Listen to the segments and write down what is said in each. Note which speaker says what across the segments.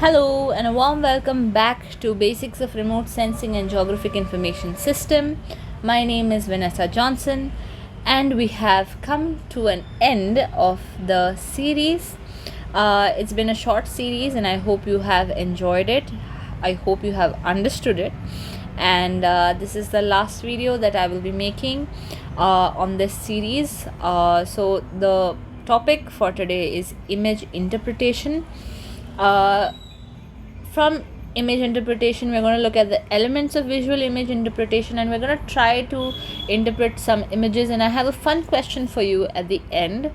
Speaker 1: Hello and a warm welcome back to Basics of Remote Sensing and Geographic Information System. My name is Vanessa Johnson and we have come to an end of the series. It's been a short series and I hope you have enjoyed it. I hope you have understood it. And this is the last video that I will be making on this series. So the topic for today is image interpretation. From image interpretation, we're going to look at the elements of visual image interpretation, and we're going to try to interpret some images. And I have a fun question for you at the end.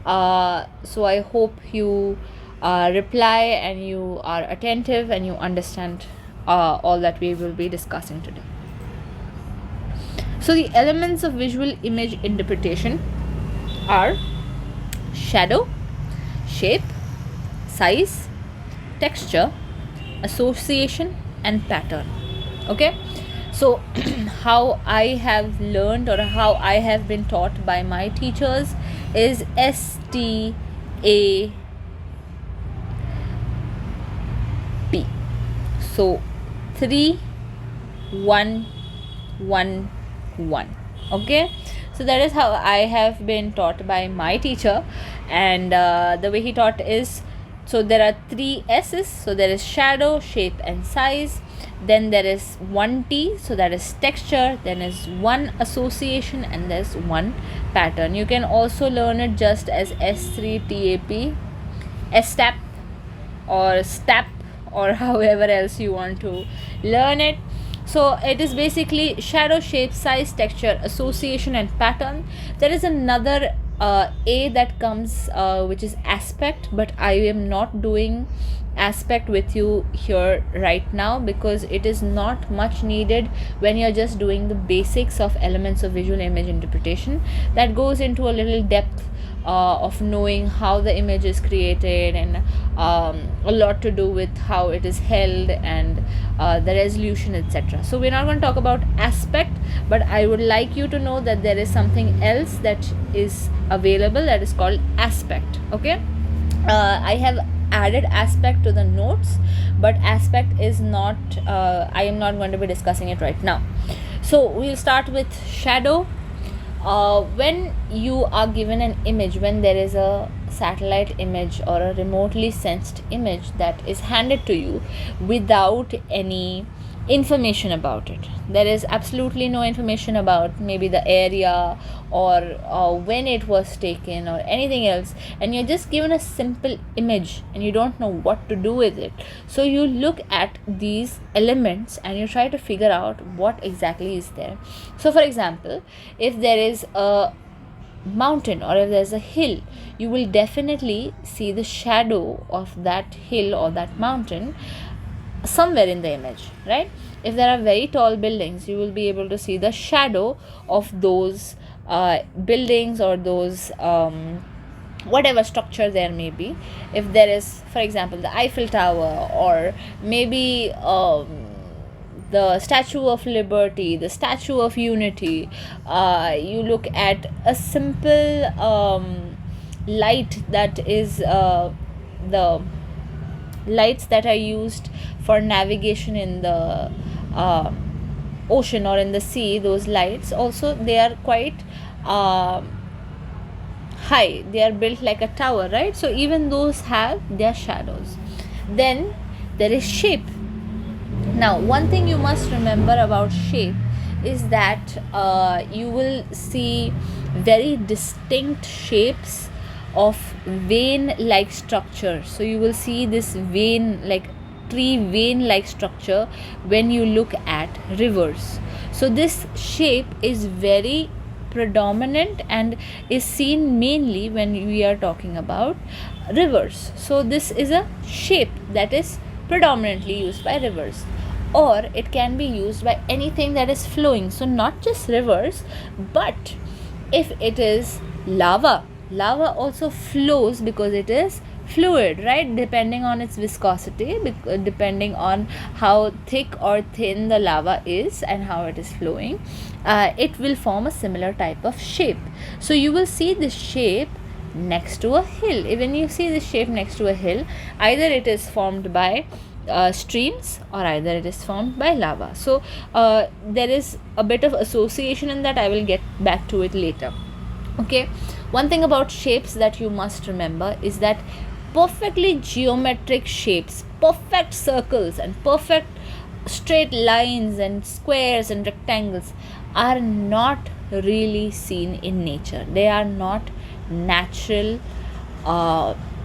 Speaker 1: So I hope you reply and you are attentive and you understand all that we will be discussing today. So the elements of visual image interpretation are shadow, shape, size, texture, association and pattern. Okay, so how I have learned or how I have been taught by my teachers is STAP. So 3 1 1 1. Okay, so that is how I have been taught by my teacher, and the way he taught is, so there are 3 S's. So there is shadow, shape and size. Then there is 1 T, so that is texture. Then is 1 association and there's 1 pattern. You can also learn it just as S3TAP, STAP or STAP, or however else you want to learn it. So it is basically shadow, shape, size, texture, association and pattern. There is another A that comes which is aspect, but I am not doing aspect with you here right now because it is not much needed when you're just doing the basics of elements of visual image interpretation. That goes into a little depth of knowing how the image is created, and a lot to do with how it is held and the resolution, etc. So we're not going to talk about aspect, but I would like you to know that there is something else that is available that is called aspect. Okay, I have added aspect to the notes, but aspect is not, I am not going to be discussing it right now. So we'll start with shadow. When you are given an image, when there is a satellite image or a remotely sensed image that is handed to you without any information about it, there is absolutely no information about maybe the area or when it was taken or anything else, and you're just given a simple image and you don't know what to do with it. So you look at these elements and you try to figure out what exactly is there. So for example, if there is a mountain or if there's a hill, you will definitely see the shadow of that hill or that mountain somewhere in the image, right? If there are very tall buildings, you will be able to see the shadow of those buildings or those whatever structure there may be. If there is, for example, the Eiffel Tower, or maybe the Statue of Liberty, the Statue of Unity, you look at a simple light that is the lights that are used for navigation in the ocean or in the sea. Those lights also, they are quite high, they are built like a tower, right? So even those have their shadows. Then there is shape. Now one thing you must remember about shape is that you will see very distinct shapes of vein like structure. So you will see this vein, like tree vein like structure, when you look at rivers. So this shape is very predominant and is seen mainly when we are talking about rivers. So this is a shape that is predominantly used by rivers, or it can be used by anything that is flowing. So not just rivers, but if it is lava also flows because it is fluid, right? Depending on its viscosity, depending on how thick or thin the lava is and how it is flowing, it will form a similar type of shape. So you will see this shape next to a hill. When you see this shape next to a hill, either it is formed by streams or either it is formed by lava. So there is a bit of association in that. I will get back to it later. Okay, one thing about shapes that you must remember is that perfectly geometric shapes, perfect circles and perfect straight lines and squares and rectangles are not really seen in nature. They are not natural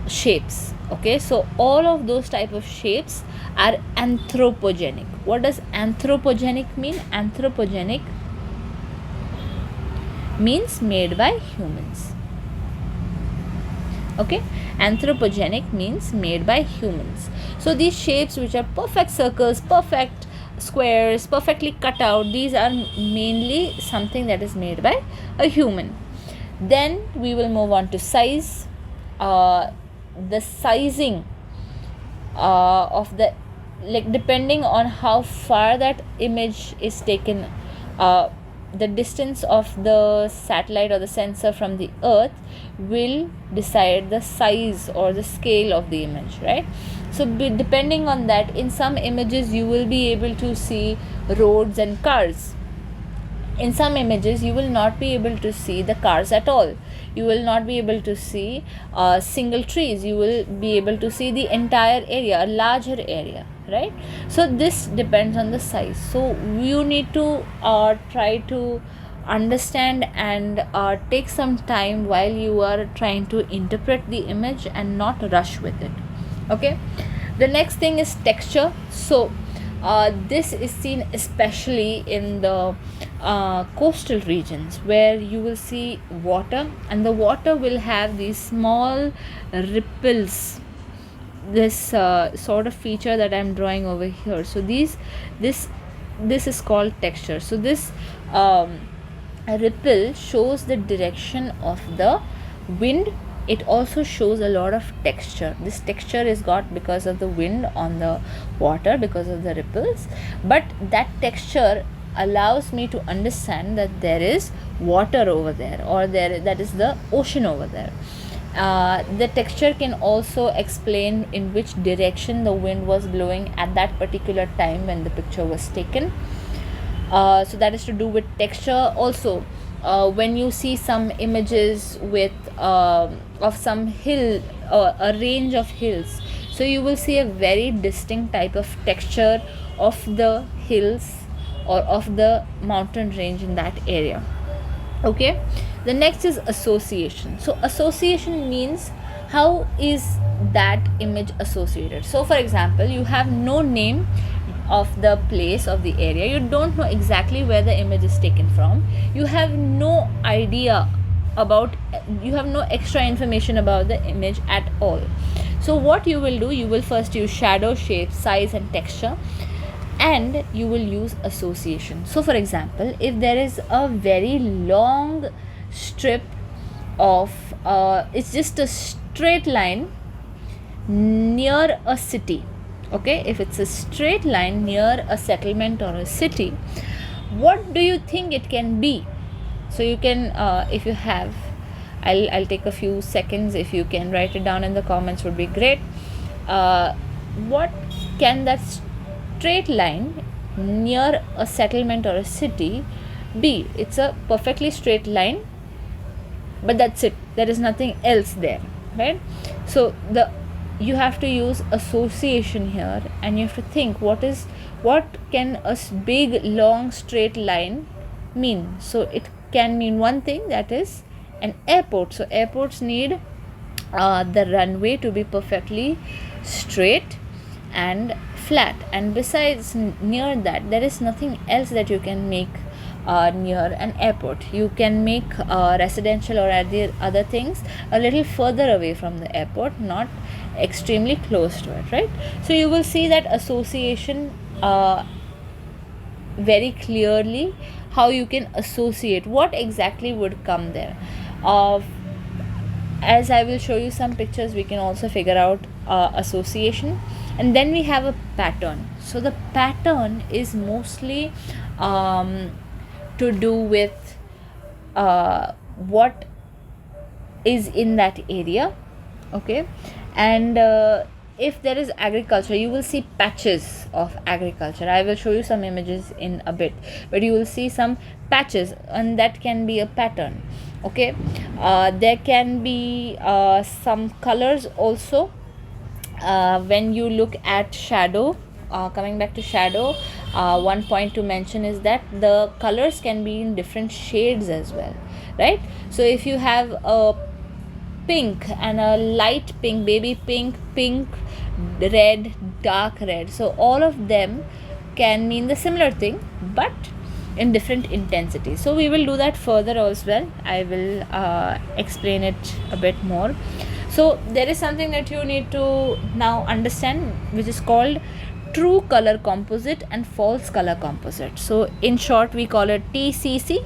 Speaker 1: shapes. Okay, so all of those type of shapes are anthropogenic. What does anthropogenic mean? Anthropogenic means made by humans. Okay, anthropogenic means made by humans. So these shapes which are perfect circles, perfect squares, perfectly cut out, these are mainly something that is made by a human. Then we will move on to size. The sizing of the, like, depending on how far that image is taken, the distance of the satellite or the sensor from the earth will decide the size or the scale of the image, right? So depending on that, in some images you will be able to see roads and cars. In some images you will not be able to see the cars at all. You will not be able to see single trees. You will be able to see the entire area, a larger area, right? So this depends on the size. So you need to try to understand and take some time while you are trying to interpret the image and not rush with it. Okay, the next thing is texture. So this is seen especially in the coastal regions where you will see water, and the water will have these small ripples, this sort of feature that I'm drawing over here. So this is called texture. So this ripple shows the direction of the wind. It also shows a lot of texture. This texture is got because of the wind on the water, because of the ripples, but that texture allows me to understand that there is water over there, or that is the ocean over there. The texture can also explain in which direction the wind was blowing at that particular time when the picture was taken. So that is to do with texture. Also, when you see some images with of some hill or a range of hills, so you will see a very distinct type of texture of the hills or of the mountain range in that area. Okay, the next is association. So association means how is that image associated. So for example, you have no name of the place, of the area. You don't know exactly where the image is taken from. You have no idea about, you have no extra information about the image at all. So what you will do, you will first use shadow, shape, size and texture, and you will use association. So for example, if there is a very long strip of it's just a straight line near a city. Okay, if it's a straight line near a settlement or a city, what do you think it can be? So you can if you have, I'll take a few seconds. If you can write it down in the comments, would be great. What can that straight line near a settlement or a city be? It's a perfectly straight line, but that's it. There is nothing else there, right? So you have to use association here, and you have to think what can a big long straight line mean. So it can mean one thing, that is an airport. So airports need the runway to be perfectly straight and flat, and besides, near that there is nothing else that you can make near an airport. You can make residential or other things a little further away from the airport, not extremely close to it, right? So you will see that association very clearly, how you can associate what exactly would come there. As I will show you some pictures, we can also figure out association. And then we have a pattern. So the pattern is mostly to do with what is in that area. Okay, and if there is agriculture, you will see patches of agriculture. I will show you some images in a bit, but you will see some patches, and that can be a pattern. Okay, there can be some colors also. When you look at shadow, coming back to shadow, one point to mention is that the colors can be in different shades as well, right? So if you have a pink and a light pink, baby pink, pink, red, dark red, so all of them can mean the similar thing but in different intensities. So we will do that further as well. I will explain it a bit more. So there is something that you need to now understand, which is called true color composite and false color composite. So in short, we call it TCC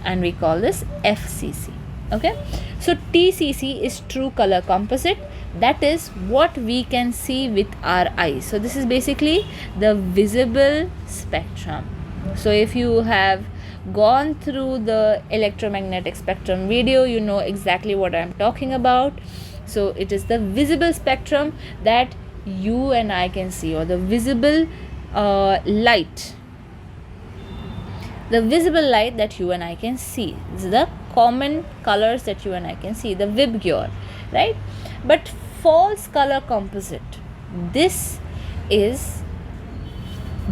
Speaker 1: and we call this FCC. Okay, so TCC is true color composite. That is what we can see with our eyes. So this is basically the visible spectrum. So if you have gone through the electromagnetic spectrum video, you know exactly what I'm talking about. So it is the visible spectrum that you and I can see, or the visible light. The visible light that you and I can see. This is the common colors that you and I can see, the VIBGYOR, right? But false color composite, this is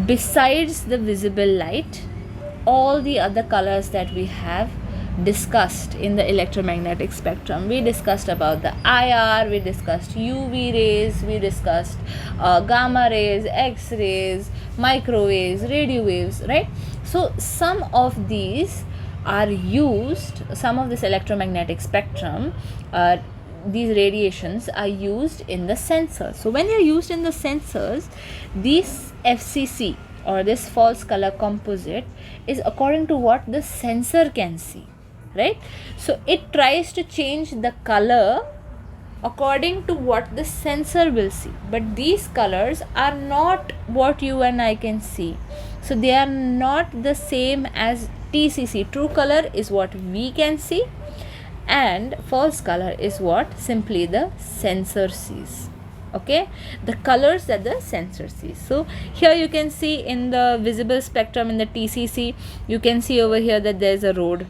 Speaker 1: besides the visible light, all the other colors that we have discussed in the electromagnetic spectrum. We discussed about the IR, we discussed UV rays, we discussed gamma rays, X rays, microwaves, radio waves, right? So some of these are used, some of this electromagnetic spectrum, these radiations are used in the sensors. So when they are used in the sensors, this FCC or this false color composite is according to what the sensor can see, right? So it tries to change the color according to what the sensor will see, but these colors are not what you and I can see. So they are not the same as TCC. True color is what we can see, and false color is what simply the sensor sees. Okay, the colors that the sensor sees. So here you can see in the visible spectrum, in the TCC, you can see over here that there is a road.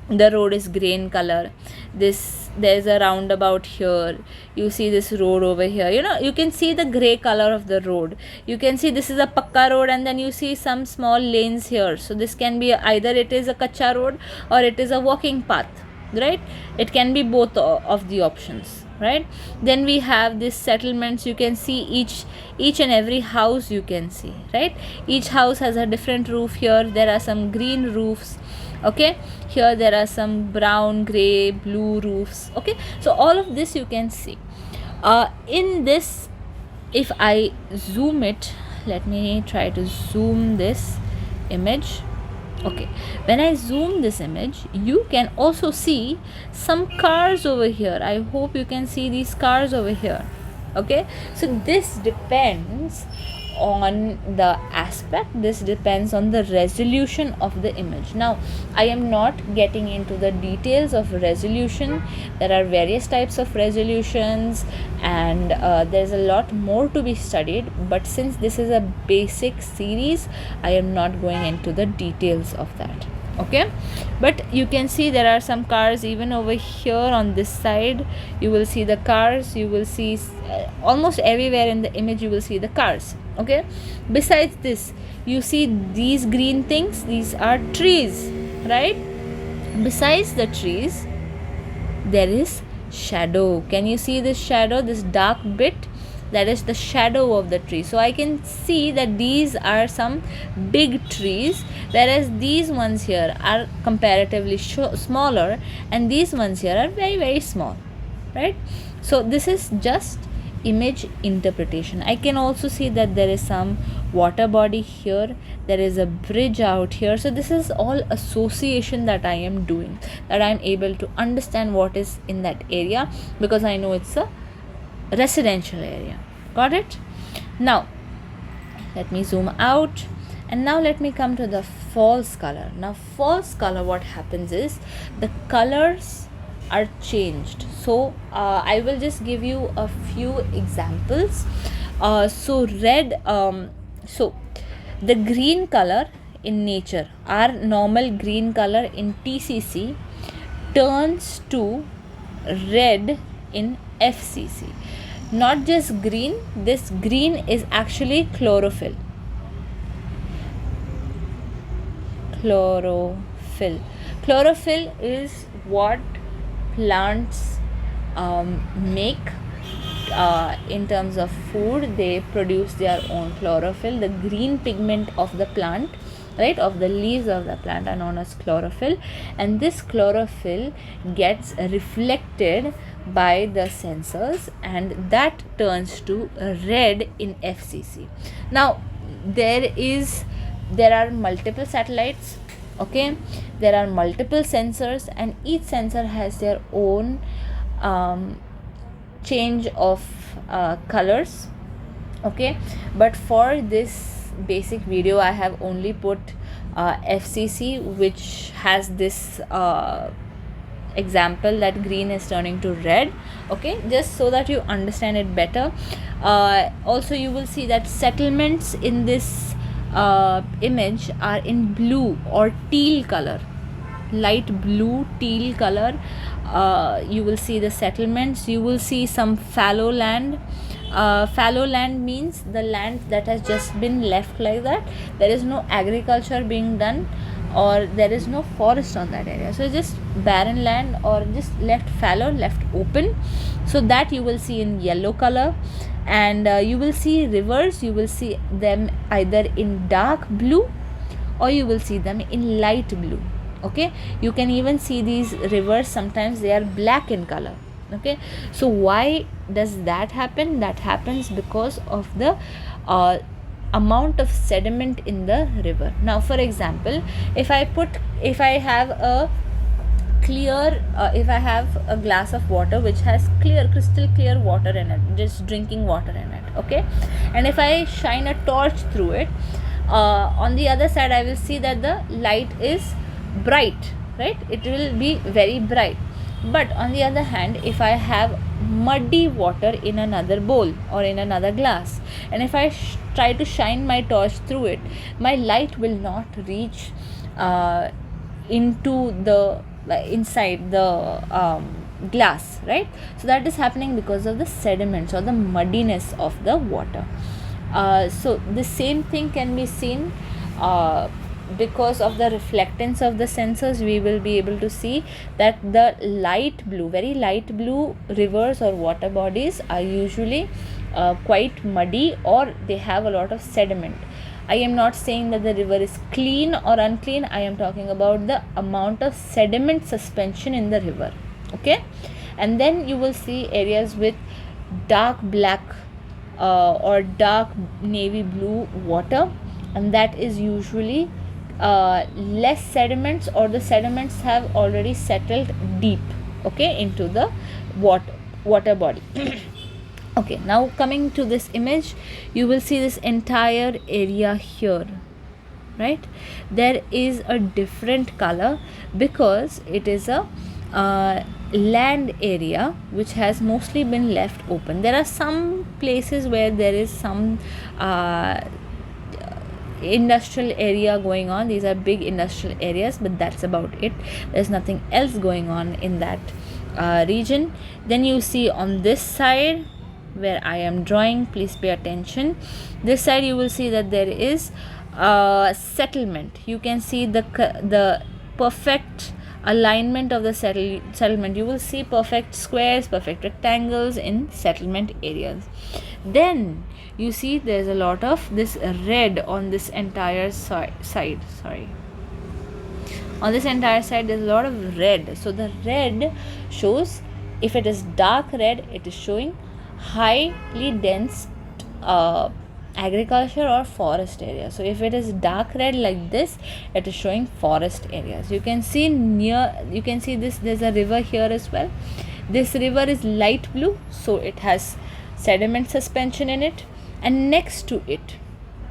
Speaker 1: The road is grey in color. There's a roundabout here. You see this road over here. You know, you can see the grey color of the road. You can see this is a pakka road, and then you see some small lanes here. So this can be either it is a kacha road or it is a walking path, right? It can be both of the options, right? Then we have these settlements. You can see each and every house you can see, right? Each house has a different roof. Here there are some green roofs. Okay, here there are some brown, gray, blue roofs. Okay, so all of this you can see in this. If I zoom it, let me try to zoom this image. Okay, when I zoom this image, you can also see some cars over here. I hope you can see these cars over here. Okay, so this depends on the aspect, this depends on the resolution of the image. Now I am not getting into the details of resolution. There are various types of resolutions, and there's a lot more to be studied, but since this is a basic series, I am not going into the details of that. Okay, but you can see there are some cars even over here on this side. You will see the cars. You will see almost everywhere in the image you will see the cars. Okay, besides this, you see these green things, these are trees, right? Besides the trees, there is shadow. Can you see this shadow, this dark bit? That is the shadow of the tree. So I can see that these are some big trees, whereas these ones here are comparatively smaller, and these ones here are very, very small, right? So this is just image interpretation. I can also see that there is some water body here, there is a bridge out here. So this is all association that I am doing, that I am able to understand what is in that area, because I know it's a residential area. Got it? Now let me zoom out, and now let me come to the false color. Now false color, what happens is the colors are changed. So I will just give you a few examples. So red, so the green color in nature, our normal green color in TCC turns to red in FCC. Not just green, this green is actually chlorophyll. Chlorophyll is what plants make in terms of food. They produce their own chlorophyll. The green pigment of the plant, right, of the leaves of the plant, are known as chlorophyll, and this chlorophyll gets reflected by the sensors, and that turns to red in FCC. Now there are multiple satellites, okay, there are multiple sensors, and each sensor has their own change of colors, okay. But for this basic video I have only put FCC, which has this example that green is turning to red, okay, just so that you understand it better. Also you will see that settlements in this image are in blue or teal color, light blue teal color. You will see the settlements, you will see some fallow land. Fallow land means the land that has just been left like that, there is no agriculture being done, or there is no forest on that area, so it's just barren land, or just left fallow, left open. So that you will see in yellow color. And you will see rivers, you will see them either in dark blue or you will see them in light blue, okay. You can even see these rivers, sometimes they are black in color, okay. So why does that happen? That happens because of the amount of sediment in the river. Now for example, if I have a glass of water which has crystal clear water in it, just drinking water in it, okay, and if I shine a torch through it, on the other side I will see that the light is bright, right, it will be very bright. But on the other hand, if I have muddy water in another bowl or in another glass, and if I try to shine my torch through it, my light will not reach into the inside the glass, right. So that is happening because of the sediments or the muddiness of the water. So the same thing can be seen because of the reflectance of the sensors. We will be able to see that the light blue, very light blue rivers or water bodies are usually quite muddy, or they have a lot of sediment. I am not saying that the river is clean or unclean, I am talking about the amount of sediment suspension in the river, okay. And then you will see areas with dark black or dark navy blue water, and that is usually less sediments, or the sediments have already settled deep, okay, into the water body. Okay, now coming to this image, you will see this entire area here, right. There is a different color because it is a land area which has mostly been left open. There are some places where there is some industrial area going on. These are big industrial areas, but that's about it. There's nothing else going on in that region. Then you see on this side where I am drawing, please pay attention, this side you will see that there is settlement. You can see the perfect alignment of the settlement. You will see perfect squares, perfect rectangles in settlement areas. Then you see there's a lot of this red on this entire side. On this entire side there's a lot of red. So the red shows, if it is dark red, it is showing highly dense agriculture or forest area. So if it is dark red like this, it is showing forest areas. You can see this, there's a river here as well. This river is light blue, so it has sediment suspension in it, and next to it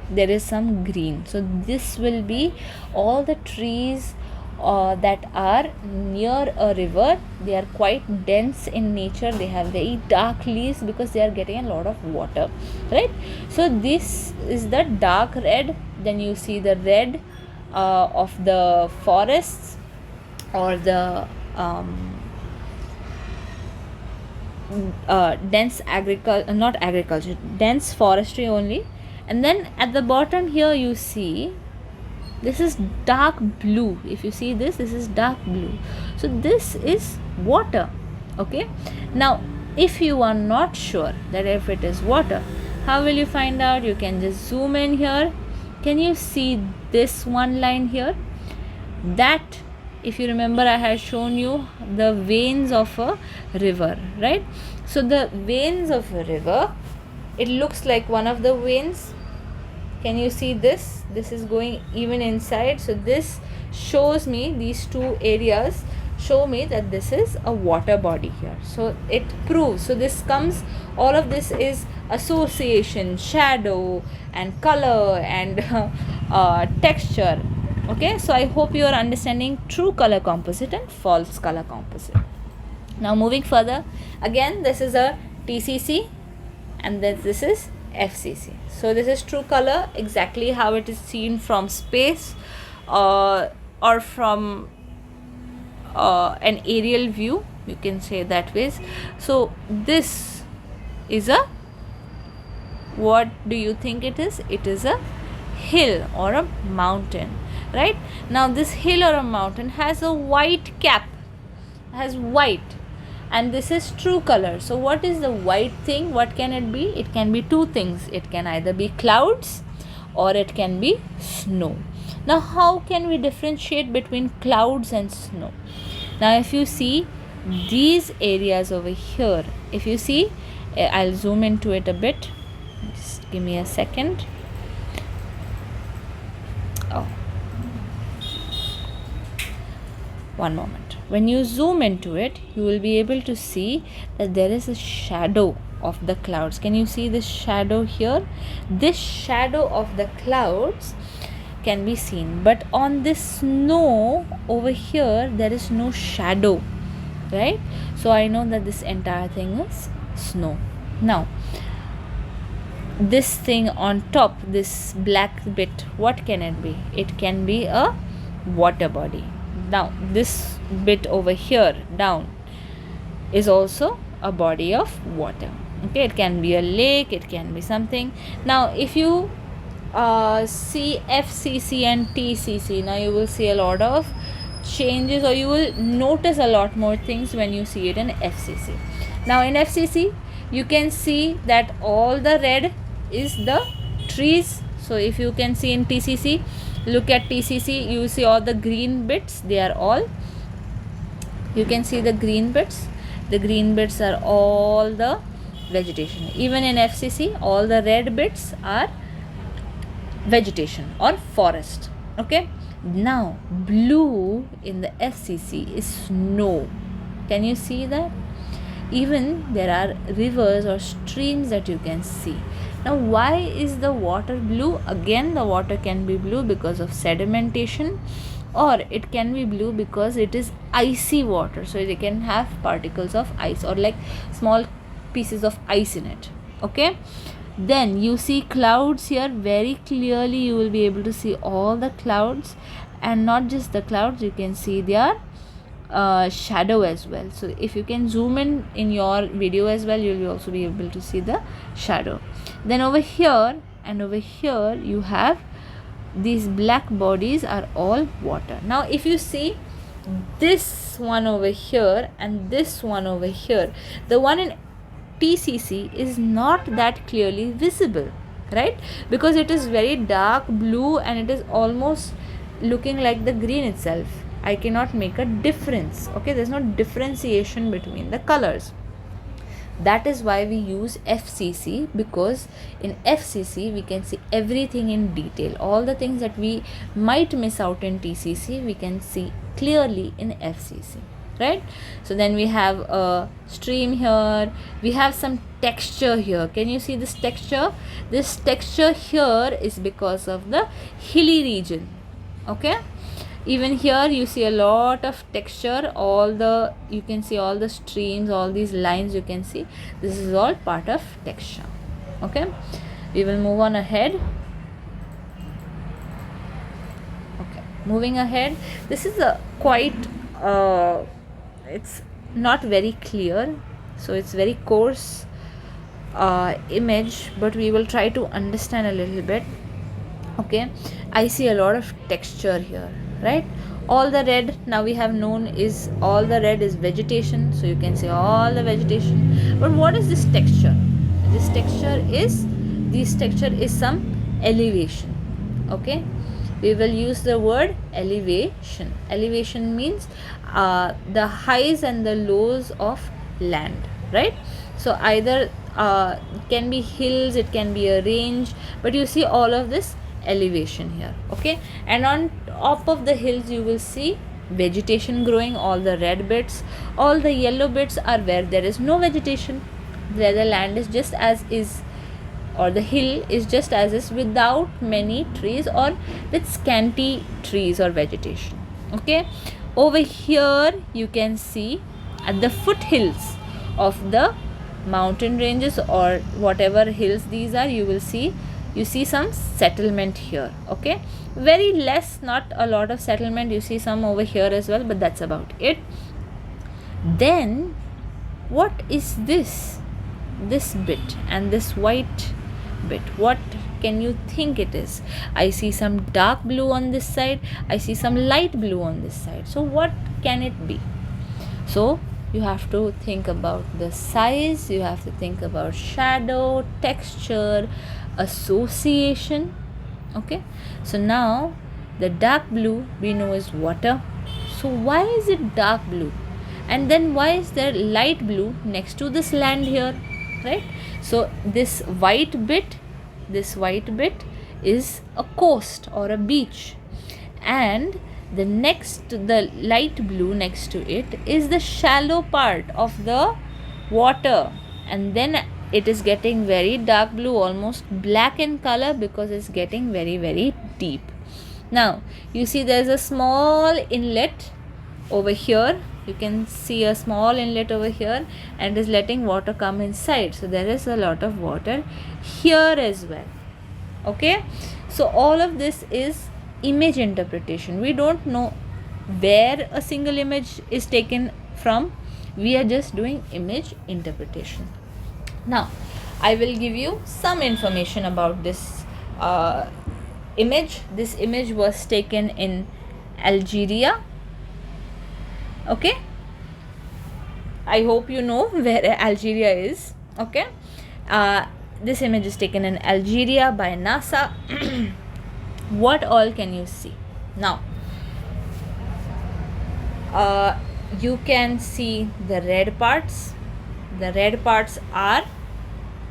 Speaker 1: there is some green. So this will be all the trees that are near a river, they are quite dense in nature, they have very dark leaves because they are getting a lot of water, right? So this is the dark red. Then you see the red of the forests, or the dense agriculture, not agriculture, dense forestry only. And then at the bottom here you see this is dark blue. If you see this is dark blue, so this is water. Okay, now if you are not sure that if it is water, how will you find out? You can just zoom in here. Can you see this one line here? That, if you remember, I had shown you the veins of a river, right? So the veins of a river, it looks like one of the veins. Can you see this? This is going even inside. So this shows me, these two areas show me that this is a water body here. So it proves, so this comes, all of this is association, shadow and color and texture. Okay, so I hope you are understanding true color composite and false color composite. Now moving further, again this is a TCC and then this is FCC. So this is true color, exactly how it is seen from space or from an aerial view, you can say that ways. So this is a, what do you think it is? It is a hill or a mountain, right? Now this hill or a mountain has a white cap, has white, and this is true color. So what is the white thing? What can it be? It can be two things. It can either be clouds or it can be snow. Now how can we differentiate between clouds and snow? Now if you see these areas over here, if you see, I'll zoom into it a bit, just give me a second. Oh, one moment. When you zoom into it, you will be able to see that there is a shadow of the clouds. Can you see this shadow here? This shadow of the clouds can be seen, but on this snow over here there is no shadow, right? So I know that this entire thing is snow. Now this thing on top, this black bit, what can it be? It can be a water body. Now this bit over here down is also a body of water. Okay, it can be a lake, it can be something. Now if you see FCC and TCC, now you will see a lot of changes, or you will notice a lot more things when you see it in FCC. Now in FCC you can see that all the red is the trees. So if you can see in TCC, look at TCC, you see all the green bits, they are all, you can see the green bits, the green bits are all the vegetation. Even in FCC all the red bits are vegetation or forest. Okay, now blue in the FCC is snow. Can you see that? Even there are rivers or streams that you can see. Now why is the water blue? Again, the water can be blue because of sedimentation, or it can be blue because it is icy water, so it can have particles of ice or like small pieces of ice in it. Okay, then you see clouds here very clearly, you will be able to see all the clouds, and not just the clouds, you can see their shadow as well. So if you can zoom in your video as well, you will also be able to see the shadow. Then over here and over here you have these black bodies are all water. Now if you see this one over here and this one over here, the one in TCC is not that clearly visible, right? Because it is very dark blue and it is almost looking like the green itself. I cannot make a difference. Okay, there's no differentiation between the colors. That is why we use FCC, because in FCC we can see everything in detail. All the things that we might miss out in TCC, we can see clearly in FCC, right? So then we have a stream here, we have some texture here. Can you see this texture? This texture here is because of the hilly region. Okay, Even here you see a lot of texture, you can see all the streams, all these lines you can see, this is all part of texture. Okay, we will move on ahead. Okay, moving ahead, this is a quite it's not very clear, so it's very coarse image, but we will try to understand a little bit. Okay, I see a lot of texture here, right? All the red, now we have known, is all the red is vegetation, so you can see all the vegetation. But what is this texture? This texture is some elevation. Okay, we will use the word elevation. Elevation means the highs and the lows of land, right? So either can be hills, it can be a range, but you see all of this elevation here. Okay, and on top of the hills you will see vegetation growing, all the red bits. All the yellow bits are where there is no vegetation, where the land is just as is, or the hill is just as is, without many trees or with scanty trees or vegetation. Okay, over here you can see at the foothills of the mountain ranges or whatever hills these are, you see some settlement here. Okay, very less, not a lot of settlement, you see some over here as well, but that's about it. Then what is this bit and this white bit? What can you think it is? I see some dark blue on this side, I see some light blue on this side, so what can it be? So you have to think about the size, you have to think about shadow, texture, association. Okay, so now the dark blue we know is water, so why is it dark blue? And then why is there light blue next to this land here, right? So this white bit is a coast or a beach, and the light blue next to it is the shallow part of the water, and then it is getting very dark blue, almost black in color, because it's getting very, very deep. Now you see there's a small inlet over here, you can see a small inlet over here, and is letting water come inside, so there is a lot of water here as well. Okay, so all of this is image interpretation. We don't know where a single image is taken from, we are just doing image interpretation. Now I will give you some information about this image. This image was taken in Algeria. Okay, I hope you know where Algeria is. Okay, this image is taken in Algeria by NASA. What all can you see? Now you can see the red parts. The red parts are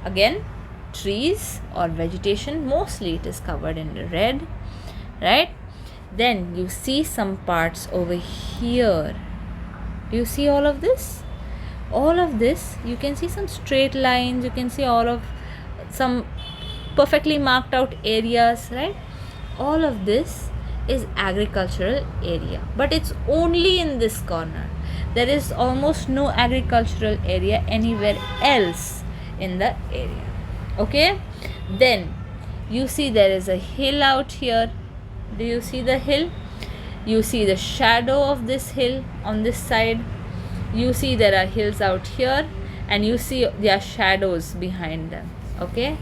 Speaker 1: again trees or vegetation, mostly it is covered in red, right? Then you see some parts over here. Do you see all of this? All of this, you can see some straight lines, you can see all of some perfectly marked out areas, right? All of this is agricultural area, but it's only in this corner. There is almost no agricultural area anywhere else in the area. Okay, then you see there is a hill out here. Do you see the hill? You see the shadow of this hill on this side. You see there are hills out here, and you see their shadows behind them. Okay,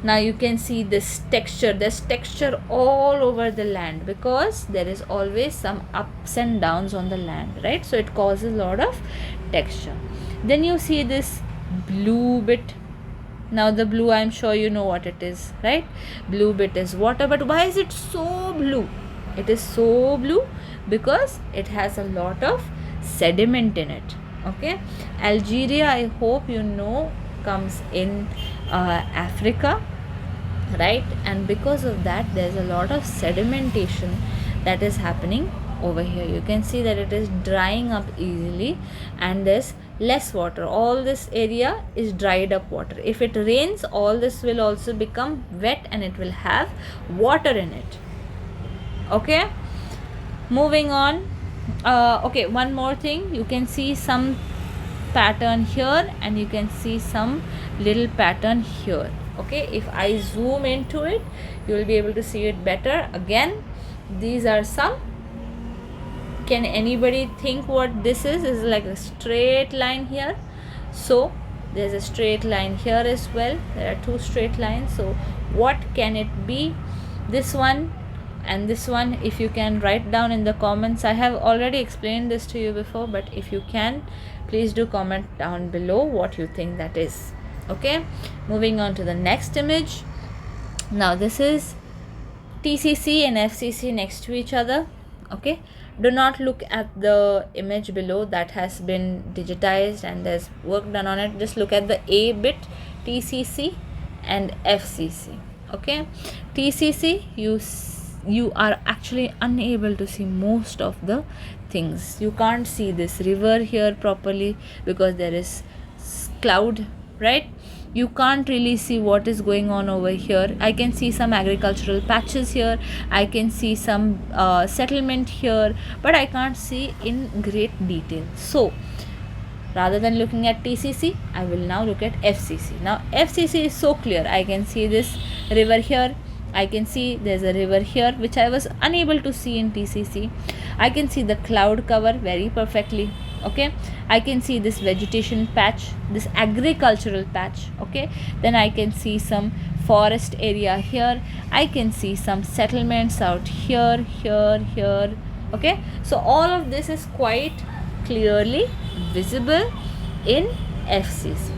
Speaker 1: now you can see this texture. There's texture all over the land, because there is always some ups and downs on the land, right? So it causes a lot of texture. Then you see this blue bit. Now the blue, I'm sure you know what it is, right? Blue bit is water. But why is it so blue? It is so blue because it has a lot of sediment in it. Okay, Algeria, I hope you know, comes in Africa, right? And because of that, there's a lot of sedimentation that is happening over here. You can see that it is drying up easily, and there's less water. All this area is dried up water. If it rains, all this will also become wet, and it will have water in it. Okay, Moving on, okay, one more thing, you can see some pattern here and you can see some little pattern here. Okay, if I zoom into it, you will be able to see it better. Again, these are some, can anybody think what this is like a straight line here. So there's a straight line here as well, there are two straight lines. So what can it be? This one and this one, if you can write down in the comments. I have already explained this to you before, but if you can, please do comment down below what you think that is. Okay, moving on to the next image. Now this is TCC and FCC next to each other. Okay, do not look at the image below, that has been digitized and there's work done on it. Just look at the A bit, TCC and FCC. Okay, TCC, you are actually unable to see most of the things. You can't see this river here properly because there is cloud, right? You can't really see what is going on over here. I can see some agricultural patches here, I can see some settlement here, but I can't see in great detail. So rather than looking at TCC, I will now look at FCC. Now FCC is so clear, I can see this river here, I can see there's a river here which I was unable to see in TCC. I can see the cloud cover very perfectly. Okay, I can see this vegetation patch, this agricultural patch. Okay, then I can see some forest area here, I can see some settlements out here. Okay, so all of this is quite clearly visible in FCC.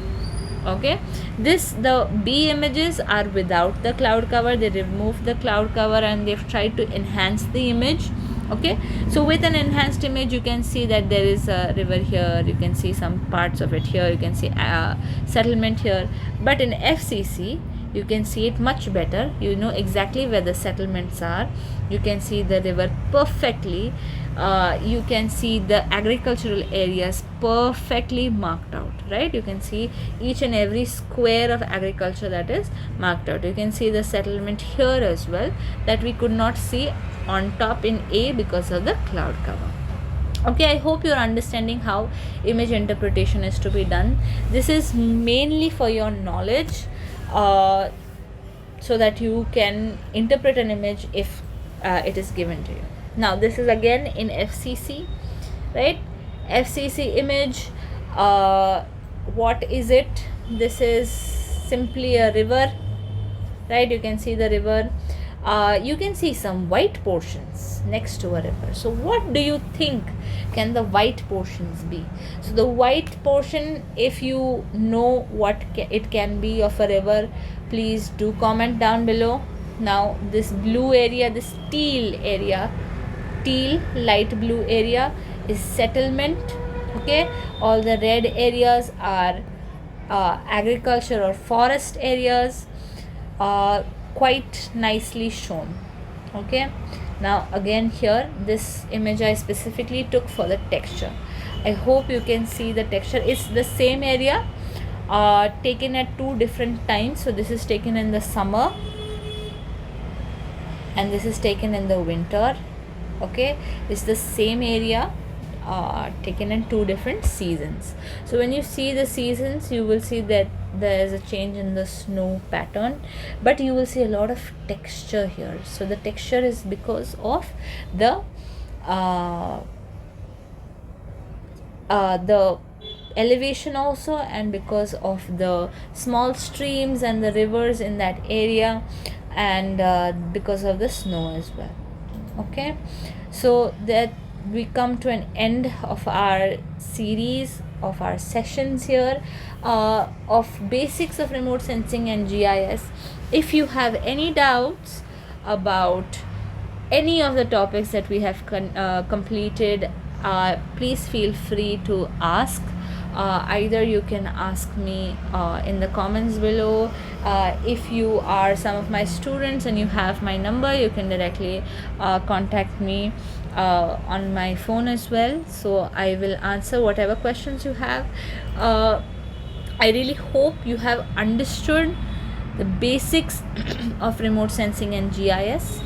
Speaker 1: Okay, the B images are without the cloud cover, they removed the cloud cover and they've tried to enhance the image. Okay, so with an enhanced image you can see that there is a river here, you can see some parts of it here, you can see settlement here. But in FCC you can see it much better, you know exactly where the settlements are, you can see the river perfectly, you can see the agricultural areas perfectly marked out, right? You can see each and every square of agriculture that is marked out. You can see the settlement here as well that we could not see on top in A because of the cloud cover. Okay, I hope you're understanding how image interpretation is to be done. This is mainly for your knowledge, so that you can interpret an image if it is given to you. Now this is again in FCC, right? FCC image, what is it? This is simply a river, right? You can see the river, you can see some white portions next to a river. So what do you think can the white portions be? So the white portion, if you know what it can be of a river, please do comment down below. Now this blue area, this teal area, teal light blue area is settlement. Okay, all the red areas are agriculture or forest areas, quite nicely shown. Okay, now again here this image I specifically took for the texture. I hope you can see the texture. It's the same area, taken at two different times. So this is taken in the summer and this is taken in the winter. Okay, it's the same area, taken in two different seasons. So when you see the seasons, you will see that there is a change in the snow pattern, but you will see a lot of texture here. So the texture is because of the elevation also, and because of the small streams and the rivers in that area, and because of the snow as well. Okay, so that we come to an end of our series, of our sessions here, of basics of remote sensing and GIS. If you have any doubts about any of the topics that we have completed, please feel free to ask. Either you can ask me in the comments below. If you are some of my students and you have my number, you can directly contact me on my phone as well. So I will answer whatever questions you have. I really hope you have understood the basics of remote sensing and GIS.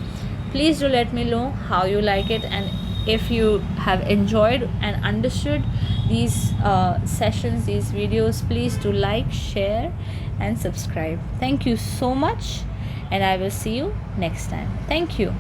Speaker 1: Please do let me know how you like it, and if you have enjoyed and understood these sessions, these videos, please do like, share and subscribe. Thank you so much, and I will see you next time. Thank you.